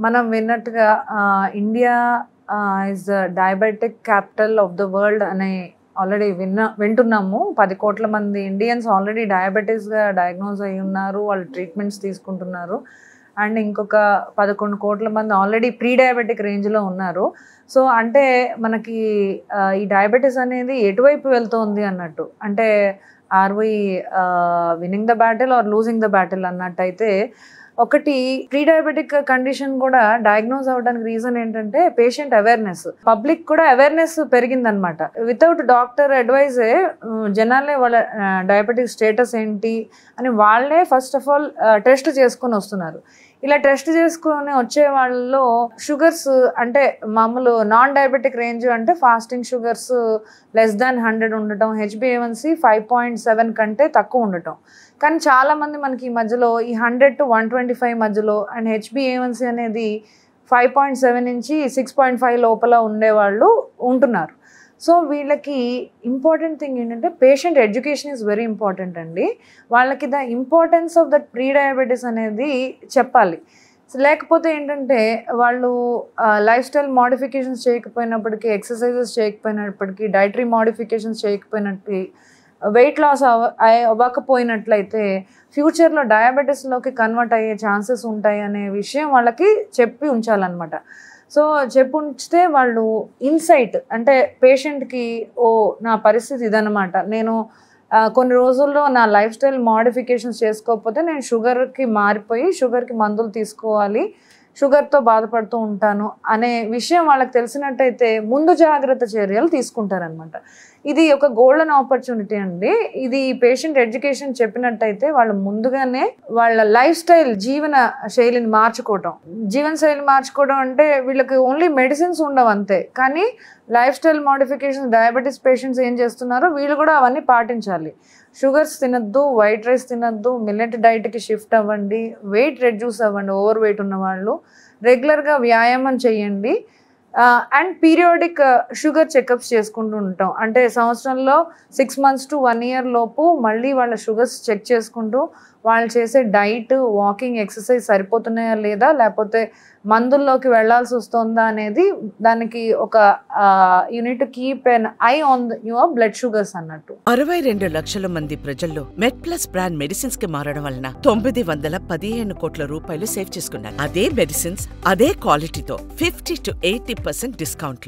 మనం విన్నట్టుగా India is the diabetic capital of the world అని ఆల్రెడీ వింటున్నాము. 10 కోట్ల మంది ఇండియన్స్ ఆల్రెడీ డయాబెటీస్గా డయాగ్నోజ్ అయ్యి ఉన్నారు, వాళ్ళు ట్రీట్మెంట్స్ తీసుకుంటున్నారు. అండ్ ఇంకొక 11 కోట్ల మంది ఆల్రెడీ ప్రీ డయాబెటిక్ రేంజ్లో ఉన్నారు. సో అంటే మనకి ఈ డయాబెటీస్ అనేది ఎటువైపు వెళ్తోంది అన్నట్టు, అంటే are we winning the battle or losing the battle అన్నట్టయితే, ఒకటి ప్రీ డయాబెటిక్ కండిషన్ కూడా డయాగ్నోజ్ అవ్వడానికి రీజన్ ఏంటంటే పేషెంట్ అవేర్నెస్, పబ్లిక్ కూడా అవేర్నెస్ పెరిగిందనమాట. వితౌట్ డాక్టర్ అడ్వైజే జనాలే వాళ్ళ డయాబెటిక్ స్టేటస్ ఏంటి అని వాళ్ళే ఫస్ట్ ఆఫ్ ఆల్ టెస్ట్ చేసుకొని వస్తున్నారు. ఇలా టెస్ట్ చేసుకొని వచ్చే వాళ్ళలో షుగర్స్ అంటే మామూలు నాన్ డయాబెటిక్ రేంజ్ అంటే ఫాస్టింగ్ షుగర్స్ లెస్ దాన్ 100 ఉండటం, HbA1c 5.7 కంటే తక్కువ ఉండటం. కానీ చాలామంది మనకి ఈ మధ్యలో ఈ 100 to 125 మధ్యలో అండ్ HbA1c అనేది 5.7 నుంచి 6.5 లోపల ఉండేవాళ్ళు ఉంటున్నారు. సో వీళ్ళకి ఇంపార్టెంట్ థింగ్ ఏంటంటే patient education is very important అండి. వాళ్ళకి the importance of that pre diabetes అనేది చెప్పాలి. లేకపోతే ఏంటంటే వాళ్ళు లైఫ్ స్టైల్ మోడిఫికేషన్స్ చేయకపోయినప్పటికీ, ఎక్సర్సైజెస్ చేయకపోయినప్పటికీ, డైటరీ మోడిఫికేషన్స్ చేయకపోయినట్టు, వెయిట్ లాస్ అవ్వకపోయినట్లయితే ఫ్యూచర్లో డయాబెటీస్లోకి కన్వర్ట్ అయ్యే ఛాన్సెస్ ఉంటాయి అనే విషయం వాళ్ళకి చెప్పి ఉంచాలన్నమాట. సో చెప్పి ఉంచితే వాళ్ళు ఇన్సైట్ అంటే పేషెంట్కి నా పరిస్థితి ఇదనమాట, నేను కొన్ని రోజుల్లో నా లైఫ్ స్టైల్ మోడిఫికేషన్స్ చేసుకోకపోతే నేను షుగర్కి మారిపోయి షుగర్కి మందులు తీసుకోవాలి, షుగర్తో బాధపడుతూ ఉంటాను అనే విషయం వాళ్ళకి తెలిసినట్టయితే ముందు జాగ్రత్త చర్యలు తీసుకుంటారనమాట. ఇది ఒక గోల్డెన్ ఆపర్చునిటీ అండి. ఇది పేషెంట్ ఎడ్యుకేషన్ చెప్పినట్టయితే వాళ్ళు ముందుగానే వాళ్ళ లైఫ్ స్టైల్ జీవన శైలిని మార్చుకోవటం. జీవన శైలి మార్చుకోవడం అంటే వీళ్ళకి ఓన్లీ మెడిసిన్స్ ఉండవు అంతే, కానీ life style modifications diabetes patients ఏం చేస్తున్నారో వీళ్ళు కూడా అవన్నీ పాటించాలి. షుగర్స్ తినద్దు, వైట్ రైస్ తినద్దు, మిల్లెట్ డైట్కి షిఫ్ట్ అవ్వండి, వెయిట్ రెడ్యూస్ అవ్వండి ఓవర్ వెయిట్ ఉన్న వాళ్ళు, రెగ్యులర్గా వ్యాయామం చేయండి, అండ్ పీరియాడిక్ షుగర్ చెకప్స్ చేసుకుంటూ ఉంటాం. అంటే సంవత్సరంలో 6 months to 1 year లోపు మళ్ళీ వాళ్ళ షుగర్స్ చెక్ చేసుకుంటూ వాళ్ళు చేసే డైట్, వాకింగ్, ఎక్సర్సైజ్ సరిపోతున్నాయా లేదా, లేకపోతే మందుల్లోకి వెళ్లాల్సి వస్తుందా అనేది దానికి ఒక unit keep N I on your blood sugars అన్నట్టు. 62 లక్షల మంది ప్రజల్లో మెడ్ ప్లస్ బ్రాండ్ మెడిసిన్స్ కి మారడం వలన 915 కోట్ల రూపాయలు సేవ్ చేసుకున్నారు. అదే మెడిసిన్స్ అదే క్వాలిటీతో 50 to 80% డిస్కౌంట్లు.